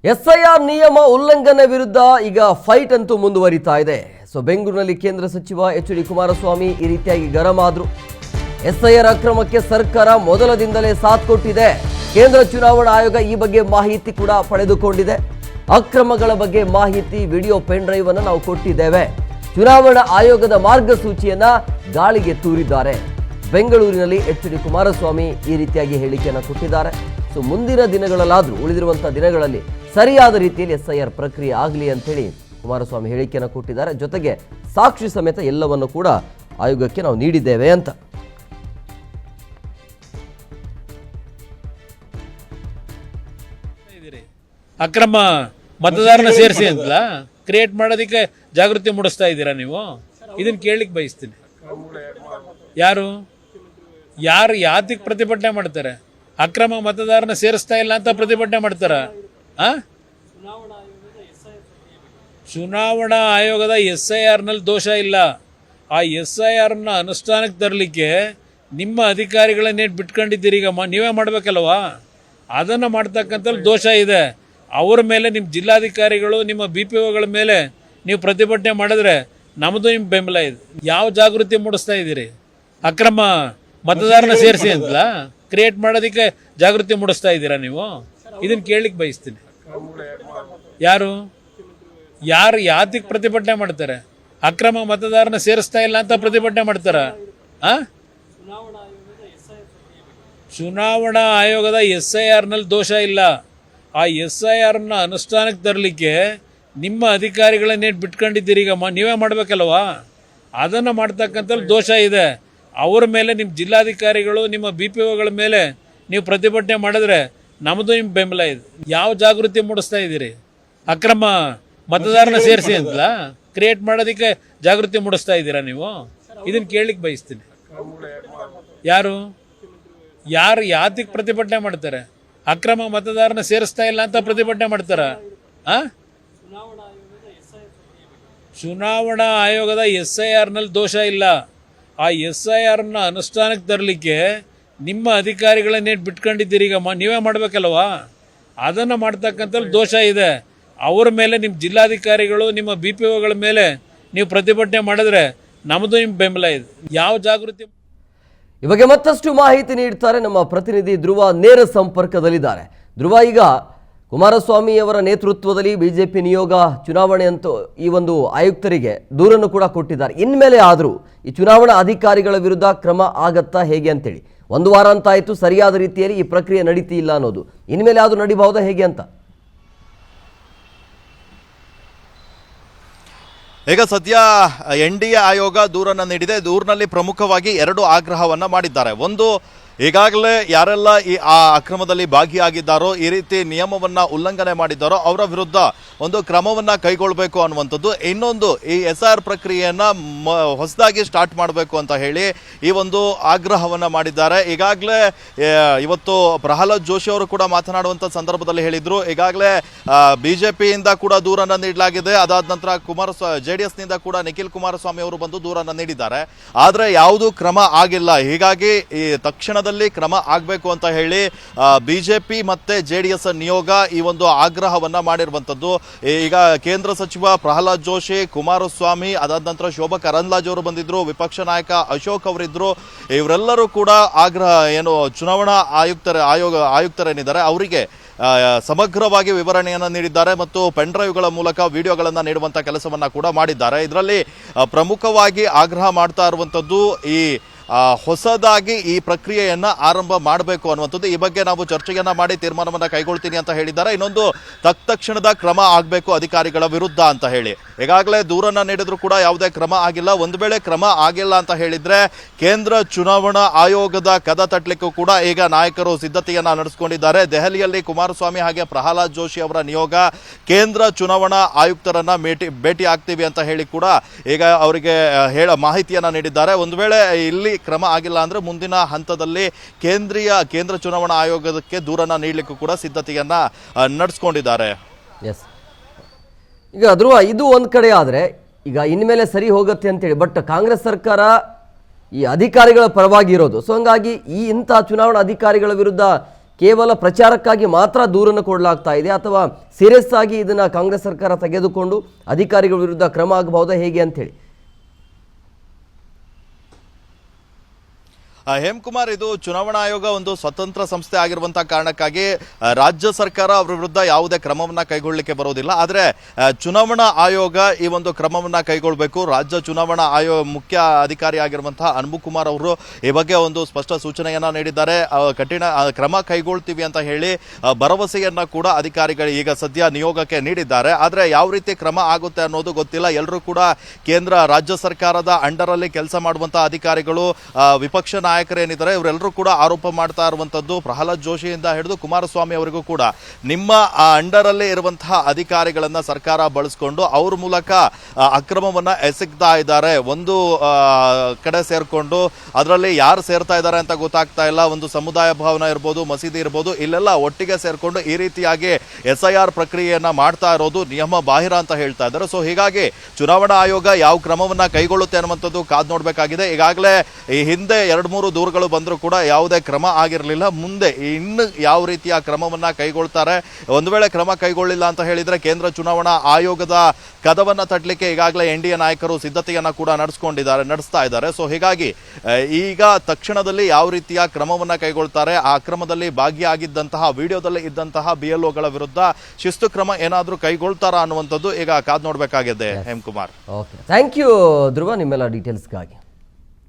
SIR ನಿಯಮ ಉಲ್ಲಂಘನೆ ವಿರುದ್ಧ ಈಗ ಫೈಟ್ ಅಂತೂ ಮುಂದುವರಿತಾ ಇದೆ. ಬೆಂಗಳೂರಿನಲ್ಲಿ ಕೇಂದ್ರ ಸಚಿವ ಎಚ್.ಡಿ. ಕುಮಾರಸ್ವಾಮಿ ಈ ರೀತಿಯಾಗಿ ಗರಂ ಆದ್ರು. ಎಸ್ಐಆರ್ ಅಕ್ರಮಕ್ಕೆ ಸರ್ಕಾರ ಮೊದಲದಿಂದಲೇ ಸಾಥ್ ಕೊಟ್ಟಿದೆ. ಕೇಂದ್ರ ಚುನಾವಣಾ ಆಯೋಗ ಈ ಬಗ್ಗೆ ಮಾಹಿತಿ ಕೂಡ ಪಡೆದುಕೊಂಡಿದೆ. ಅಕ್ರಮಗಳ ಬಗ್ಗೆ ಮಾಹಿತಿ ವಿಡಿಯೋ ಪೆನ್ ಡ್ರೈವ್ ಅನ್ನು ನಾವು ಕೊಟ್ಟಿದ್ದೇವೆ. ಚುನಾವಣಾ ಆಯೋಗದ ಮಾರ್ಗಸೂಚಿಯನ್ನ ಗಾಳಿಗೆ ತೂರಿದ್ದಾರೆ. ಬೆಂಗಳೂರಿನಲ್ಲಿ ಎಚ್.ಡಿ. ಕುಮಾರಸ್ವಾಮಿ ಈ ರೀತಿಯಾಗಿ ಹೇಳಿಕೆಯನ್ನು ಕೊಟ್ಟಿದ್ದಾರೆ. ಮುಂದಿನ ದಿನಗಳಲ್ಲಾದರೂ ಉಳಿದಿರುವಂತಹ ದಿನಗಳಲ್ಲಿ ಸರಿಯಾದ ರೀತಿಯಲ್ಲಿ ಎಸ್ಐಆರ್ ಪ್ರಕ್ರಿಯೆ ಆಗಲಿ ಅಂತೇಳಿ ಕುಮಾರಸ್ವಾಮಿ ಹೇಳಿಕೆಯನ್ನು ಕೊಟ್ಟಿದ್ದಾರೆ. ಜೊತೆಗೆ ಸಾಕ್ಷಿ ಸಮೇತ ಎಲ್ಲವನ್ನು ಕೂಡ ಆಯೋಗಕ್ಕೆ ನಾವು ನೀಡಿದ್ದೇವೆ ಅಂತ. ಅಕ್ರಮ ಮತದಾರನ ಸೇರಿಸಿ ಅಂತ ಕ್ರಿಯೇಟ್ ಮಾಡೋದಕ್ಕೆ ಜಾಗೃತಿ ಮೂಡಿಸ್ತಾ ಇದ್ದೀರಾ ನೀವು? ಇದನ್ನ ಕೇಳಲಿಕ್ಕೆ ಬಯಸ್ತೀನಿ. ಯಾರು ಯಾತಿಗೆ ಪ್ರತಿಭಟನೆ ಮಾಡ್ತಾರೆ? ಅಕ್ರಮ ಮತದಾರನ ಸೇರಿಸ್ತಾ ಇಲ್ಲ ಅಂತ ಪ್ರತಿಭಟನೆ ಮಾಡ್ತಾರ? ಚುನಾವಣಾ ಆಯೋಗದ SIR ನಲ್ಲಿ ದೋಷ ಇಲ್ಲ. ಆ SIR ನ ಅನುಷ್ಠಾನಕ್ಕೆ ತರಲಿಕ್ಕೆ ನಿಮ್ಮ ಅಧಿಕಾರಿಗಳನ್ನೇನು ಬಿಟ್ಕೊಂಡಿದ್ದೀರಿ? ಈಗ ನೀವೇ ಮಾಡ್ಬೇಕಲ್ವಾ? ಅದನ್ನ ಮಾಡ್ತಕ್ಕಂಥ ದೋಷ ಇದೆ. ಅವ್ರ ಮೇಲೆ ನಿಮ್ಮ ಜಿಲ್ಲಾಧಿಕಾರಿಗಳು ನಿಮ್ಮ BPOಗಳ ಮೇಲೆ ನೀವು ಪ್ರತಿಭಟನೆ ಮಾಡಿದ್ರೆ ನಮ್ಮದು ನಿಮ್ಮ ಬೆಂಬಲ ಇದೆ. ಯಾವ ಜಾಗೃತಿ ಮೂಡಿಸ್ತಾ ಇದ್ದೀರಿ? ಅಕ್ರಮ ಮತದಾರನ ಸೇರಿಸಿ ಅಂತ ಕ್ರಿಯೇಟ್ ಮಾಡೋದಕ್ಕೆ ಜಾಗೃತಿ ಮೂಡಿಸ್ತಾ ಇದ್ದೀರಾ ನೀವು? ಇದನ್ನ ಕೇಳಲಿಕ್ಕೆ ಬಯಸ್ತೀನಿ. ಯಾರು ಯಾತಿಗೆ ಪ್ರತಿಭಟನೆ ಮಾಡ್ತಾರೆ? ಅಕ್ರಮ ಮತದಾರನ ಸೇರಿಸ್ತಾ ಇಲ್ಲ ಅಂತ ಪ್ರತಿಭಟನೆ ಮಾಡ್ತಾರ? ಚುನಾವಣಾ ಆಯೋಗದ SIR ನಲ್ಲಿ ದೋಷ ಇಲ್ಲ. ಆ SIR ನ ಅನುಷ್ಠಾನಕ್ಕೆ ತರಲಿಕ್ಕೆ ನಿಮ್ಮ ಅಧಿಕಾರಿಗಳನ್ನೇನು ಬಿಟ್ಕೊಂಡಿದ್ದೀರಿ? ಈಗ ನೀವೇ ಮಾಡ್ಬೇಕಲ್ವಾ? ಅದನ್ನ ಮಾಡ್ತಕ್ಕಂಥ ದೋಷ ಇದೆ. ಅವ್ರ ಮೇಲೆ ನಿಮ್ಮ ಜಿಲ್ಲಾಧಿಕಾರಿಗಳು ನಿಮ್ಮ BPOಗಳ ಮೇಲೆ ನೀವು ಪ್ರತಿಭಟನೆ ಮಾಡಿದ್ರೆ ನಮ್ಮದು ನಿಮ್ಮ ಬೆಂಬಲ ಇದೆ. ಯಾವ ಜಾಗೃತಿ ಮೂಡಿಸ್ತಾ ಇದ್ದೀರಿ? ಅಕ್ರಮ ಮತದಾರನ ಸೇರಿಸಿ ಅಂತ ಕ್ರಿಯೇಟ್ ಮಾಡೋದಕ್ಕೆ ಜಾಗೃತಿ ಮೂಡಿಸ್ತಾ ಇದ್ದೀರಾ ನೀವು? ಇದನ್ನ ಕೇಳಲಿಕ್ಕೆ ಬಯಸ್ತೀನಿ. ಯಾರು ಯಾತಿಗೆ ಪ್ರತಿಭಟನೆ ಮಾಡ್ತಾರೆ? ಅಕ್ರಮ ಮತದಾರನ ಸೇರಿಸ್ತಾ ಇಲ್ಲ ಅಂತ ಪ್ರತಿಭಟನೆ ಮಾಡ್ತಾರ? ಚುನಾವಣಾ ಆಯೋಗದ SIR ನಲ್ಲಿ ದೋಷ ಇಲ್ಲ. ಆ SIR ನ ಅನುಷ್ಠಾನಕ್ಕೆ ತರಲಿಕ್ಕೆ ನಿಮ್ಮ ಅಧಿಕಾರಿಗಳನ್ನೇನು ಬಿಟ್ಕೊಂಡಿದ್ದೀರಿ? ಈಗ ನೀವೇ ಮಾಡ್ಬೇಕಲ್ವಾ? ಅದನ್ನ ಮಾಡ್ತಕ್ಕಂಥ ದೋಷ ಇದೆ. ಅವ್ರ ಮೇಲೆ ನಿಮ್ಮ ಜಿಲ್ಲಾಧಿಕಾರಿಗಳು ನಿಮ್ಮ BPOಗಳ ಮೇಲೆ ನೀವು ಪ್ರತಿಭಟನೆ ಮಾಡಿದ್ರೆ ನಮ್ಮದು ನಿಮ್ಮ ಬೆಂಬಲ ಇದೆ. ಯಾವ ಜಾಗೃತಿ? ಈ ಬಗ್ಗೆ ಮತ್ತಷ್ಟು ಮಾಹಿತಿ ನೀಡ್ತಾರೆ ನಮ್ಮ ಪ್ರತಿನಿಧಿ ಧ್ರುವ. ನೇರ ಸಂಪರ್ಕದಲ್ಲಿದ್ದಾರೆ. ಧ್ರುವ, ಈಗ ಕುಮಾರಸ್ವಾಮಿ ಅವರ ನೇತೃತ್ವದಲ್ಲಿ ಬಿಜೆಪಿ ನಿಯೋಗ ಚುನಾವಣೆ ಅಂತೂ ಈ ಒಂದು ಆಯುಕ್ತರಿಗೆ ದೂರನ್ನು ಕೂಡ ಕೊಟ್ಟಿದ್ದಾರೆ. ಇನ್ಮೇಲೆ ಆದರೂ ಈ ಚುನಾವಣಾ ಅಧಿಕಾರಿಗಳ ವಿರುದ್ಧ ಕ್ರಮ ಆಗತ್ತಾ ಹೇಗೆ ಅಂತೇಳಿ? ಒಂದು ವಾರ ಅಂತ ಆಯಿತು, ಸರಿಯಾದ ರೀತಿಯಲ್ಲಿ ಈ ಪ್ರಕ್ರಿಯೆ ನಡೀತಿಲ್ಲ ಅನ್ನೋದು. ಇನ್ಮೇಲೆ ಆದರೂ ನಡೀಬಹುದಾ ಹೇಗೆ ಅಂತ? ಈಗ ಸದ್ಯ NDA ಆಯೋಗ ದೂರನ್ನು ನೀಡಿದೆ. ದೂರಿನಲ್ಲಿ ಪ್ರಮುಖವಾಗಿ 2 ಆಗ್ರಹವನ್ನ ಮಾಡಿದ್ದಾರೆ. ಒಂದು, ಈಗಾಗಲೇ ಯಾರೆಲ್ಲ ಆ ಅಕ್ರಮದಲ್ಲಿ ಭಾಗಿಯಾಗಿದ್ದಾರೋ, ಈ ರೀತಿ ನಿಯಮವನ್ನ ಉಲ್ಲಂಘನೆ ಮಾಡಿದ್ದಾರೋ ಅವರ ವಿರುದ್ಧ ಒಂದು ಕ್ರಮವನ್ನ ಕೈಗೊಳ್ಳಬೇಕು ಅನ್ನುವಂಥದ್ದು. ಇನ್ನೊಂದು, ಈ SIR ಪ್ರಕ್ರಿಯೆಯನ್ನ ಹೊಸದಾಗಿ ಸ್ಟಾರ್ಟ್ ಮಾಡಬೇಕು ಅಂತ ಹೇಳಿ ಈ ಒಂದು ಆಗ್ರಹವನ್ನ ಮಾಡಿದ್ದಾರೆ. ಈಗಾಗಲೇ ಇವತ್ತು ಪ್ರಹ್ಲಾದ್ ಜೋಶಿ ಅವರು ಕೂಡ ಮಾತನಾಡುವಂಥ ಸಂದರ್ಭದಲ್ಲಿ ಹೇಳಿದ್ರು, ಈಗಾಗಲೇ BJPಯಿಂದ ಕೂಡ ದೂರನ್ನ ನೀಡಲಾಗಿದೆ. ಅದಾದ ನಂತರ JDS ನಿಂದ ಕೂಡ ನಿಖಿಲ್ ಕುಮಾರಸ್ವಾಮಿ ಅವರು ಬಂದು ದೂರನ್ನ ನೀಡಿದ್ದಾರೆ. ಆದರೆ ಯಾವುದೂ ಕ್ರಮ ಆಗಿಲ್ಲ. ಹೀಗಾಗಿ ಈ ತಕ್ಷಣದ ಕ್ರಮ ಆಗಬೇಕು ಅಂತ ಹೇಳಿ BJP ಮತ್ತೆ JDS ನಿಯೋಗ ಈ ಒಂದು ಆಗ್ರಹವನ್ನ ಮಾಡಿರುವಂತದ್ದು. ಈಗ ಕೇಂದ್ರ ಸಚಿವ ಪ್ರಹ್ಲಾದ್ ಜೋಶಿ, ಕುಮಾರಸ್ವಾಮಿ, ಅದಾದ ನಂತರ ಶೋಭಾ ಕರಂದ್ಲಾಜೆ ಅವರು ಬಂದಿದ್ರು, ವಿಪಕ್ಷ ನಾಯಕ ಅಶೋಕ್ ಅವರಿದ್ರು. ಇವರೆಲ್ಲರೂ ಕೂಡ ಚುನಾವಣಾ ಆಯುಕ್ತರೇನಿದ್ದಾರೆ ಅವರಿಗೆ ಸಮಗ್ರವಾಗಿ ವಿವರಣೆಯನ್ನು ನೀಡಿದ್ದಾರೆ ಮತ್ತು ಪೆನ್ ಡ್ರೈವ್ಗಳ ಮೂಲಕ ವಿಡಿಯೋಗಳನ್ನು ನೀಡುವಂಥ ಕೆಲಸವನ್ನ ಕೂಡ ಮಾಡಿದ್ದಾರೆ. ಇದರಲ್ಲಿ ಪ್ರಮುಖವಾಗಿ ಆಗ್ರಹ ಮಾಡ್ತಾ ಇರುವಂಥದ್ದು ಈ ಹೊಸದಾಗಿ ಈ ಪ್ರಕ್ರಿಯೆಯನ್ನ ಆರಂಭ ಮಾಡಬೇಕು ಅನ್ನುವಂಥದ್ದು. ಈ ಬಗ್ಗೆ ನಾವು ಚರ್ಚೆಯನ್ನ ಮಾಡಿ ತೀರ್ಮಾನವನ್ನ ಕೈಗೊಳ್ತೀನಿ ಅಂತ ಹೇಳಿದ್ದಾರೆ. ಇನ್ನೊಂದು, ತಕ್ಷಣದ ಕ್ರಮ ಆಗಬೇಕು ಅಧಿಕಾರಿಗಳ ವಿರುದ್ಧ ಅಂತ ಹೇಳಿ. ಈಗಾಗಲೇ ದೂರನ್ನ ನೀಡಿದ್ರು ಕೂಡ ಯಾವುದೇ ಕ್ರಮ ಆಗಿಲ್ಲ. ಒಂದು ವೇಳೆ ಕ್ರಮ ಆಗಿಲ್ಲ ಅಂತ ಹೇಳಿದ್ರೆ ಕೇಂದ್ರ ಚುನಾವಣಾ ಆಯೋಗದ ಕದ ತಟ್ಟಲಿಕ್ಕೂ ಕೂಡ ಈಗ ನಾಯಕರು ಸಿದ್ಧತೆಯನ್ನ ನಡೆಸಿಕೊಂಡಿದ್ದಾರೆ. ದೆಹಲಿಯಲ್ಲಿ ಕುಮಾರಸ್ವಾಮಿ ಹಾಗೆ ಪ್ರಹ್ಲಾದ್ ಜೋಶಿ ಅವರ ನಿಯೋಗ ಕೇಂದ್ರ ಚುನಾವಣಾ ಆಯುಕ್ತರನ್ನ ಭೇಟಿ ಆಗ್ತೀವಿ ಅಂತ ಹೇಳಿ ಕೂಡ ಈಗ ಅವರಿಗೆ ಮಾಹಿತಿಯನ್ನ ನೀಡಿದ್ದಾರೆ. ಒಂದು ವೇಳೆ ಇಲ್ಲಿ ಕ್ರಮ ಆಗಿಲ್ಲ ಅಂದ್ರೆ ಮುಂದಿನ ಹಂತದಲ್ಲಿ ಕೇಂದ್ರ ಚುನಾವಣಾ ಆಯೋಗಕ್ಕೆ ದೂರನ್ನ ನೀಡಲಿಕ್ಕೂ ಕೂಡ ಸಿದ್ಧತೆಯನ್ನ ನಡೆಸಿಕೊಂಡಿದ್ದಾರೆ. ಈಗ ಧ್ರುವ, ಇದು ಒಂದು ಕಡೆ ಆದರೆ ಈಗ ಇನ್ಮೇಲೆ ಸರಿ ಹೋಗುತ್ತೆ ಅಂತೇಳಿ, ಬಟ್ ಕಾಂಗ್ರೆಸ್ ಸರ್ಕಾರ ಈ ಅಧಿಕಾರಿಗಳ ಪರವಾಗಿ ಇರೋದು. ಸೊ ಹಂಗಾಗಿ ಇಂಥ ಚುನಾವಣಾ ಅಧಿಕಾರಿಗಳ ವಿರುದ್ಧ ಕೇವಲ ಪ್ರಚಾರಕ್ಕಾಗಿ ಮಾತ್ರ ದೂರನ್ನು ಕೊಡಲಾಗ್ತಾ ಇದೆ ಅಥವಾ ಸೀರಿಯಸ್ ಆಗಿ ಇದನ್ನು ಕಾಂಗ್ರೆಸ್ ಸರ್ಕಾರ ತೆಗೆದುಕೊಂಡು ಅಧಿಕಾರಿಗಳ ವಿರುದ್ಧ ಕ್ರಮ ಆಗಬಹುದಾ ಹೇಗೆ ಅಂತೇಳಿ? ಹೇಮಕುಮಾರ್, ಇದು ಚುನಾವಣಾ ಆಯೋಗ ಒಂದು ಸ್ವತಂತ್ರ ಸಂಸ್ಥೆ ಆಗಿರುವಂತಹ ಕಾರಣಕ್ಕಾಗಿ ರಾಜ್ಯ ಸರ್ಕಾರ ಅವರ ವಿರುದ್ಧ ಯಾವುದೇ ಕ್ರಮವನ್ನ ಕೈಗೊಳ್ಳಲಿಕ್ಕೆ ಬರೋದಿಲ್ಲ. ಆದರೆ ಚುನಾವಣಾ ಆಯೋಗ ಈ ಒಂದು ಕ್ರಮವನ್ನ ಕೈಗೊಳ್ಳಬೇಕು. ರಾಜ್ಯ ಚುನಾವಣಾ ಆಯೋಗ ಮುಖ್ಯ ಅಧಿಕಾರಿ ಆಗಿರುವಂತಹ ಅನ್ಬು ಕುಮಾರ್ ಅವರು ಈ ಬಗ್ಗೆ ಒಂದು ಸ್ಪಷ್ಟ ಸೂಚನೆಯನ್ನ ನೀಡಿದ್ದಾರೆ. ಕಠಿಣ ಕ್ರಮ ಕೈಗೊಳ್ತೀವಿ ಅಂತ ಹೇಳಿ ಭರವಸೆಯನ್ನ ಕೂಡ ಅಧಿಕಾರಿಗಳು ಈಗ ಸದ್ಯ ನಿಯೋಗಕ್ಕೆ ನೀಡಿದ್ದಾರೆ. ಆದರೆ ಯಾವ ರೀತಿ ಕ್ರಮ ಆಗುತ್ತೆ ಅನ್ನೋದು ಗೊತ್ತಿಲ್ಲ. ಎಲ್ಲರೂ ಕೂಡ ಕೇಂದ್ರ ರಾಜ್ಯ ಸರ್ಕಾರದ ಅಂಡರ್ ಅಲ್ಲಿ ಕೆಲಸ ಮಾಡುವಂತಹ ಅಧಿಕಾರಿಗಳು, ವಿಪಕ್ಷ ನಾಯಕರೇನಿದ್ದಾರೆ ಇವರೆಲ್ಲರೂ ಕೂಡ ಆರೋಪ ಮಾಡ್ತಾ ಇರುವಂತದ್ದು ಪ್ರಹ್ಲಾದ್ ಜೋಶಿಯಿಂದ ಹಿಡಿದು ಕುಮಾರಸ್ವಾಮಿ ಅವರಿಗೂ ಕೂಡ ನಿಮ್ಮ ಅಂಡರ್ ಅಲ್ಲೇ ಇರುವಂತಹ ಅಧಿಕಾರಿಗಳನ್ನ ಸರ್ಕಾರ ಬಳಸಿಕೊಂಡು ಅವ್ರ ಮೂಲಕ ಅಕ್ರಮವನ್ನ ಎಸಗ್ತಾ ಇದ್ದಾರೆ. ಒಂದು ಕಡೆ ಸೇರ್ಕೊಂಡು ಅದರಲ್ಲಿ ಯಾರು ಸೇರ್ತಾ ಇದ್ದಾರೆ ಅಂತ ಗೊತ್ತಾಗ್ತಾ ಇಲ್ಲ. ಒಂದು ಸಮುದಾಯ ಭವನ ಇರ್ಬೋದು, ಮಸೀದಿ ಇರ್ಬೋದು, ಇಲ್ಲೆಲ್ಲ ಒಟ್ಟಿಗೆ ಸೇರ್ಕೊಂಡು ಈ ರೀತಿಯಾಗಿ SIR ಪ್ರಕ್ರಿಯೆಯನ್ನ ಮಾಡ್ತಾ ಇರೋದು ನಿಯಮ ಬಾಹಿರ ಅಂತ ಹೇಳ್ತಾ ಇದ್ದಾರೆ. ಸೊ ಹೀಗಾಗಿ ಚುನಾವಣಾ ಆಯೋಗ ಯಾವ ಕ್ರಮವನ್ನ ಕೈಗೊಳ್ಳುತ್ತೆ ಅನ್ನುವಂಥದ್ದು ಕಾದ್ ನೋಡ್ಬೇಕಾಗಿದೆ. ಈಗಾಗಲೇ ಈ ಹಿಂದೆ 2-3 ದೂರುಗಳು ಬಂದರೂ ಕೂಡ ಯಾವುದೇ ಕ್ರಮ ಆಗಿರಲಿಲ್ಲ. ಮುಂದೆ ಇನ್ನು ಯಾವ ರೀತಿಯ ಕ್ರಮವನ್ನ ಕೈಗೊಳ್ತಾರೆ, ಒಂದು ವೇಳೆ ಕ್ರಮ ಕೈಗೊಳ್ಳಿಲ್ಲ ಅಂತ ಹೇಳಿದ್ರೆ ಕೇಂದ್ರ ಚುನಾವಣಾ ಆಯೋಗದ ಕದವನ್ನ ತಟ್ಟಲಿಕ್ಕೆ ಈಗಾಗಲೇ NDA ನಾಯಕರು ಸಿದ್ಧತೆಯನ್ನ ಕೂಡ ನಡೆಸ್ತಾ ಇದ್ದಾರೆ. ಸೊ ಹೀಗಾಗಿ ಈಗ ತಕ್ಷಣದಲ್ಲಿ ಯಾವ ರೀತಿಯ ಕ್ರಮವನ್ನ ಕೈಗೊಳ್ತಾರೆ, ಆ ಕ್ರಮದಲ್ಲಿ ಭಾಗಿಯಾಗಿದ್ದಂತಹ ವಿಡಿಯೋದಲ್ಲಿ ಇದ್ದಂತಹ BLOಗಳ ವಿರುದ್ಧ ಶಿಸ್ತು ಕ್ರಮ ಏನಾದರೂ ಕೈಗೊಳ್ತಾರಾ ಅನ್ನುವಂಥದ್ದು ಈಗ ಕಾದ್ ನೋಡ್ಬೇಕಾಗಿದೆ. ಹೇಮಕುಮಾರ್, ಓಕೆ, ಥ್ಯಾಂಕ್ ಯು ಧ್ರುವ ನಿಮ್ಮೆಲ್ಲ ಡೀಟೇಲ್ಸ್ಗಾಗಿ.